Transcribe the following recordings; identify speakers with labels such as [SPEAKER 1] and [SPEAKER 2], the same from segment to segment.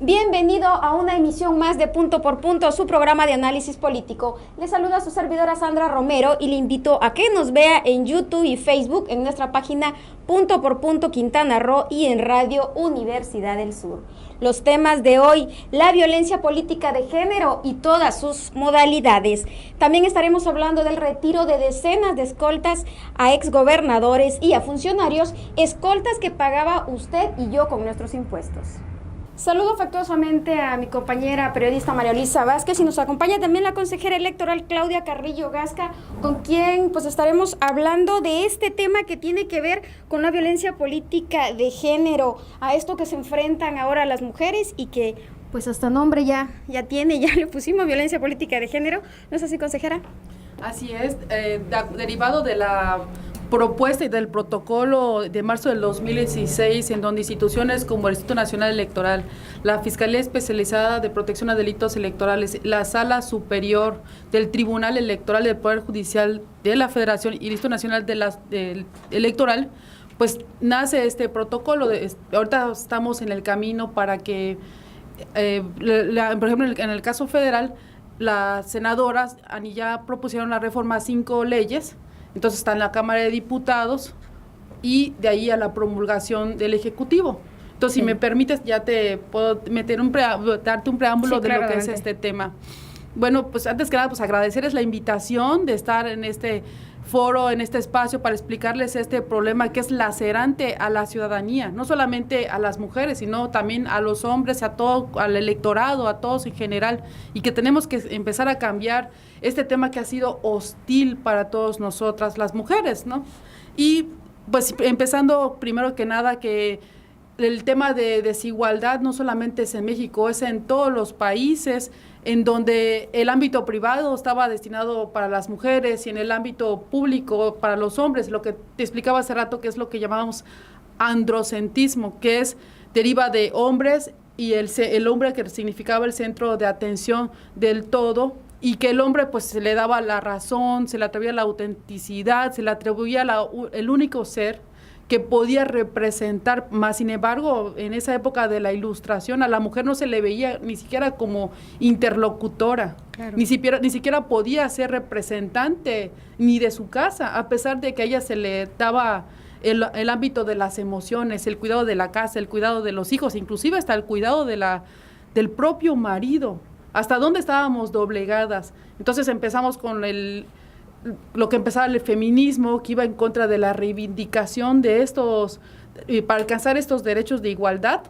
[SPEAKER 1] Bienvenido a una emisión más de Punto por Punto, su programa de análisis político. Le saluda a su servidora Sandra Romero y le invito a que nos vea en YouTube y Facebook en nuestra página Punto por Punto Quintana Roo y en Radio Universidad del Sur. Los temas de hoy: la violencia política de género y todas sus modalidades. También estaremos hablando del retiro de decenas de escoltas a exgobernadores y a funcionarios, escoltas que pagaba usted y yo con nuestros impuestos. Saludo afectuosamente a mi compañera periodista María Luisa Vázquez y nos acompaña también la consejera electoral Claudia Carrillo Gasca, con quien pues estaremos hablando de este tema que tiene que ver con la violencia política de género, a esto que se enfrentan ahora las mujeres y que pues hasta nombre ya le pusimos violencia política de género. ¿No es así, consejera?
[SPEAKER 2] Así es, derivado de la propuesta y del protocolo de marzo del 2016, en donde instituciones como el Instituto Nacional Electoral, la Fiscalía Especializada de Protección a Delitos Electorales, la Sala Superior del Tribunal Electoral del Poder Judicial de la Federación y el Instituto Nacional Electoral, pues nace este protocolo. Ahorita estamos en el camino para que, por ejemplo, en el caso federal, las senadoras ya propusieron la reforma a 5 leyes. Entonces está en la Cámara de Diputados y de ahí a la promulgación del Ejecutivo. Entonces, sí, si me permites, ya te puedo meter darte un preámbulo de lo que es este tema. Bueno, pues antes que nada, pues agradecerles la invitación de estar en este foro, en este espacio, para explicarles este problema que es lacerante a la ciudadanía, no solamente a las mujeres, sino también a los hombres, a todo, al electorado, a todos en general, y que tenemos que empezar a cambiar este tema que ha sido hostil para todas nosotras, las mujeres, ¿no? Y pues empezando primero que nada que el tema de desigualdad no solamente es en México, es en todos los países en donde el ámbito privado estaba destinado para las mujeres y en el ámbito público para los hombres, lo que te explicaba hace rato, que es lo que llamábamos androcentrismo, que deriva de hombres y el hombre que significaba el centro de atención del todo, y que el hombre pues se le daba la razón, se le atribuía la autenticidad, se le atribuía el único ser que podía representar. Más sin embargo, en esa época de la Ilustración, a la mujer no se le veía ni siquiera como interlocutora, claro. ni siquiera podía ser representante ni de su casa, a pesar de que a ella se le daba el ámbito de las emociones, el cuidado de la casa, el cuidado de los hijos, inclusive hasta el cuidado del propio marido. ¿Hasta dónde estábamos doblegadas? Entonces empezamos con lo que empezaba el feminismo, que iba en contra de la reivindicación de para alcanzar estos derechos de igualdad.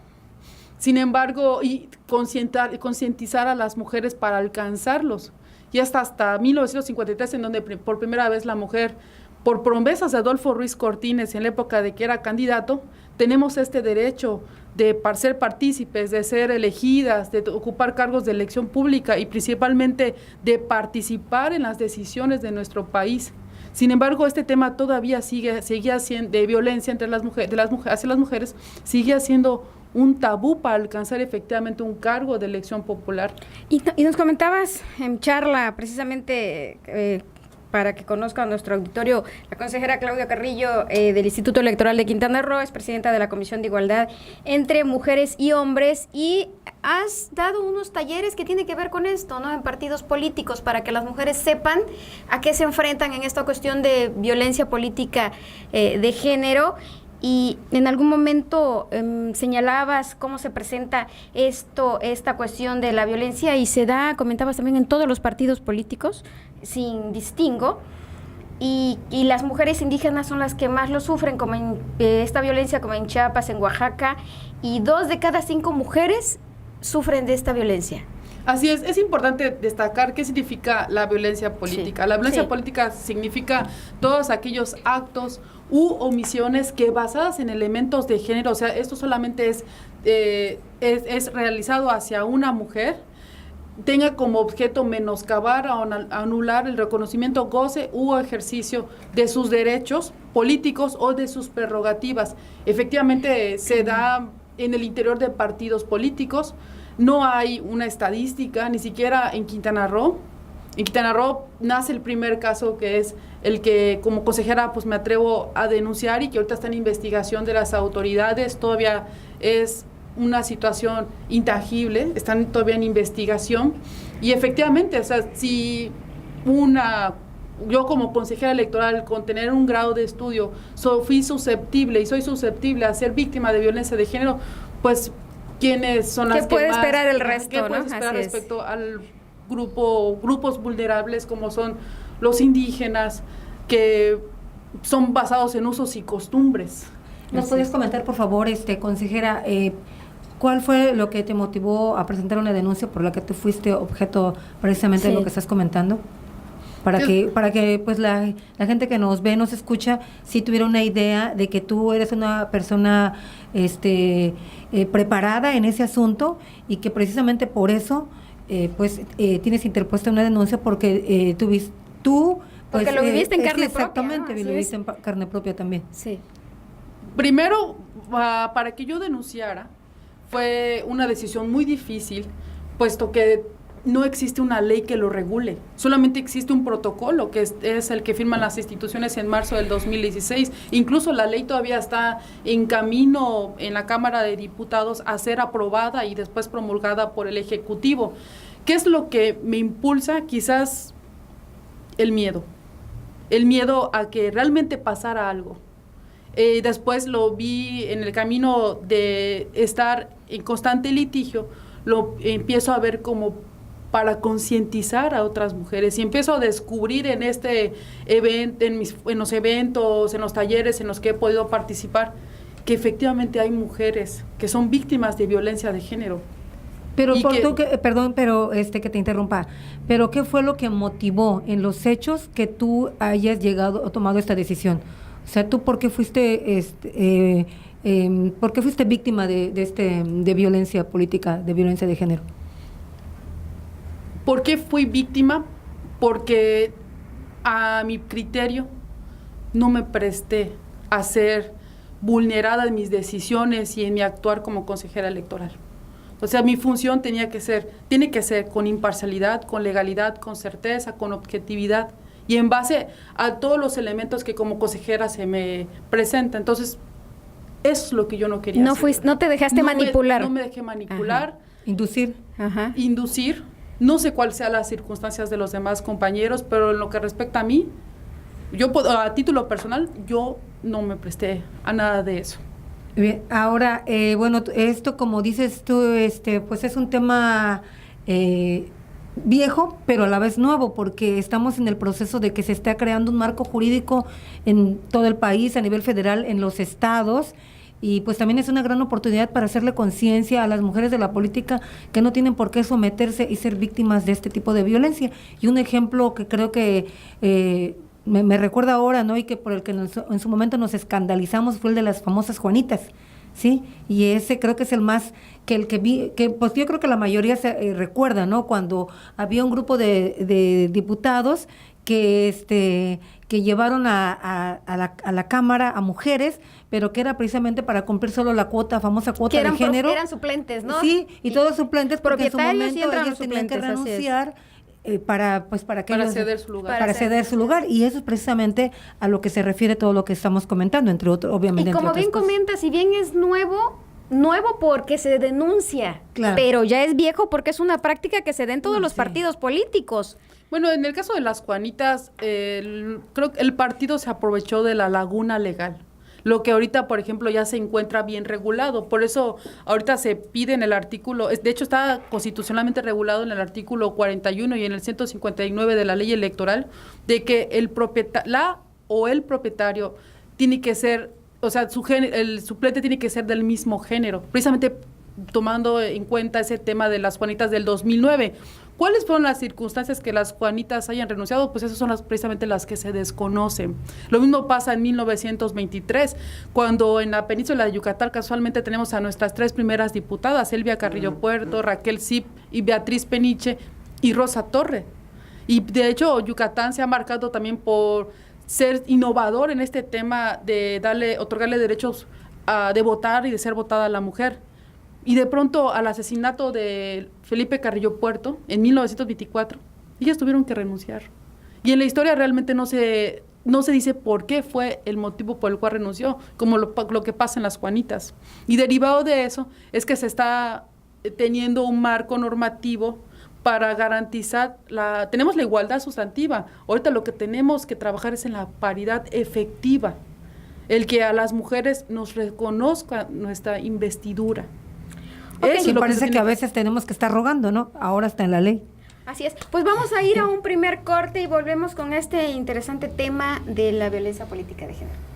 [SPEAKER 2] Sin embargo, y concientizar a las mujeres para alcanzarlos. Y hasta 1953, en donde por primera vez la mujer, por promesas de Adolfo Ruiz Cortines en la época de que era candidato, tenemos este derecho de ser partícipes, de ser elegidas, de ocupar cargos de elección pública y principalmente de participar en las decisiones de nuestro país. Sin embargo, este tema todavía seguía siendo de violencia hacia las mujeres, sigue siendo un tabú para alcanzar efectivamente un cargo de elección popular.
[SPEAKER 1] Y nos comentabas en charla precisamente para que conozca nuestro auditorio, la consejera Claudia Carrillo del Instituto Electoral de Quintana Roo, es presidenta de la Comisión de Igualdad entre Mujeres y Hombres, y has dado unos talleres que tienen que ver con esto, ¿no?, en partidos políticos, para que las mujeres sepan a qué se enfrentan en esta cuestión de violencia política de género. Y en algún momento señalabas cómo se presenta esta cuestión de la violencia, y se da, comentabas también, en todos los partidos políticos, sin distingo, y las mujeres indígenas son las que más lo sufren, como en esta violencia, como en Chiapas, en Oaxaca, y 2 de cada 5 mujeres sufren de esta violencia.
[SPEAKER 2] Así es importante destacar qué significa la violencia política. Sí. La violencia política significa todos aquellos actos u omisiones que, basadas en elementos de género, o sea, esto solamente es realizado hacia una mujer, tenga como objeto menoscabar o anular el reconocimiento, goce u ejercicio de sus derechos políticos o de sus prerrogativas. Efectivamente, se da en el interior de partidos políticos. No hay una estadística, ni siquiera en Quintana Roo. En Quintana Roo nace el primer caso, que es el que como consejera pues me atrevo a denunciar y que ahorita está en investigación de las autoridades. Todavía es una situación intangible, están todavía en investigación y efectivamente, o sea, si yo como consejera electoral con tener un grado de estudio soy susceptible a ser víctima de violencia de género, pues ¿quiénes son las que
[SPEAKER 1] puede
[SPEAKER 2] más,
[SPEAKER 1] esperar el resto,
[SPEAKER 2] ¿qué puede
[SPEAKER 1] ¿no?
[SPEAKER 2] esperar
[SPEAKER 1] Así
[SPEAKER 2] respecto al grupos vulnerables como son los indígenas, que son basados en usos y costumbres?
[SPEAKER 3] ¿Nos podrías comentar, por favor, consejera, cuál fue lo que te motivó a presentar una denuncia por la que tú fuiste objeto precisamente de lo que estás comentando? Para que pues la gente que nos ve, nos escucha, si tuviera una idea de que tú eres una persona preparada en ese asunto y que precisamente por eso tienes interpuesta una denuncia porque tú
[SPEAKER 1] porque lo viviste en carne propia.
[SPEAKER 3] Exactamente, lo viviste en carne propia también.
[SPEAKER 1] Sí.
[SPEAKER 2] Primero, para que yo denunciara, fue una decisión muy difícil, puesto que no existe una ley que lo regule, solamente existe un protocolo que es el que firman las instituciones en marzo del 2016. Incluso la ley todavía está en camino en la Cámara de Diputados a ser aprobada y después promulgada por el Ejecutivo. ¿Qué es lo que me impulsa? Quizás el miedo a que realmente pasara algo. Después lo vi en el camino de estar en constante litigio, lo empiezo a ver como para concientizar a otras mujeres y empiezo a descubrir en este evento, en los eventos, en los talleres en los que he podido participar, que efectivamente hay mujeres que son víctimas de violencia de género.
[SPEAKER 3] Pero perdón, pero que te interrumpa, pero ¿qué fue lo que motivó en los hechos que tú hayas llegado o tomado esta decisión? O sea, ¿tú por qué fuiste víctima de violencia política, de violencia de género?
[SPEAKER 2] ¿Por qué fui víctima? Porque a mi criterio no me presté a ser vulnerada en mis decisiones y en mi actuar como consejera electoral. O sea, mi función tiene que ser con imparcialidad, con legalidad, con certeza, con objetividad y en base a todos los elementos que como consejera se me presentan. Entonces, eso es lo que yo no quería hacer.
[SPEAKER 1] No te dejaste manipular.
[SPEAKER 2] No me dejé manipular.
[SPEAKER 1] Ajá.
[SPEAKER 3] Inducir.
[SPEAKER 2] No sé cuáles sean las circunstancias de los demás compañeros, pero en lo que respecta a mí, a título personal, yo no me presté a nada de eso.
[SPEAKER 3] Bien, ahora, esto como dices tú, pues es un tema viejo, pero a la vez nuevo, porque estamos en el proceso de que se está creando un marco jurídico en todo el país, a nivel federal, en los estados, y pues también es una gran oportunidad para hacerle conciencia a las mujeres de la política que no tienen por qué someterse y ser víctimas de este tipo de violencia. Y un ejemplo que creo que me recuerda ahora, ¿no? Y que por el que en su momento nos escandalizamos fue el de las famosas Juanitas, ¿sí? Y ese creo que es el más, pues yo creo que la mayoría se recuerda, ¿no? Cuando había un grupo de diputados que llevaron a la Cámara a mujeres, pero que era precisamente para cumplir solo la famosa cuota de género.
[SPEAKER 1] Eran suplentes, ¿no?
[SPEAKER 3] Sí, y todos suplentes porque en su momento ellos tenían que renunciar para ceder su lugar. Para ceder su lugar, y eso es precisamente a lo que se refiere todo lo que estamos comentando, entre otros, obviamente.
[SPEAKER 1] Y como bien comentas, si bien es nuevo porque se denuncia,
[SPEAKER 3] claro,
[SPEAKER 1] pero ya es viejo porque es una práctica que se da en todos los partidos políticos.
[SPEAKER 2] Bueno, en el caso de las Juanitas, creo que el partido se aprovechó de la laguna legal. Lo que ahorita, por ejemplo, ya se encuentra bien regulado. Por eso ahorita se pide en el artículo, de hecho está constitucionalmente regulado en el artículo 41 y en el 159 de la ley electoral, de que el propietario tiene que ser, o sea, el suplente tiene que ser del mismo género, precisamente tomando en cuenta ese tema de las Juanitas del 2009. ¿Cuáles fueron las circunstancias que las Juanitas hayan renunciado? Pues esas son precisamente las que se desconocen. Lo mismo pasa en 1923, cuando en la península de Yucatán casualmente tenemos a nuestras 3 primeras diputadas, Elvia Carrillo Puerto, Raquel Zip y Beatriz Peniche y Rosa Torre. Y de hecho Yucatán se ha marcado también por ser innovador en este tema de otorgarle derechos de votar y de ser votada a la mujer. Y de pronto al asesinato de Felipe Carrillo Puerto en 1924, ellas tuvieron que renunciar. Y en la historia realmente no se no se dice por qué fue el motivo por el cual renunció, como lo que pasa en las Juanitas. Y derivado de eso es que se está teniendo un marco normativo para garantizar tenemos la igualdad sustantiva. Ahorita lo que tenemos que trabajar es en la paridad efectiva, el que a las mujeres nos reconozca nuestra investidura.
[SPEAKER 3] Okay. Eso parece que a veces tenemos que estar rogando, ¿no? Ahora está en la ley.
[SPEAKER 1] Así es. Pues vamos a ir a un primer corte y volvemos con este interesante tema de la violencia política de género.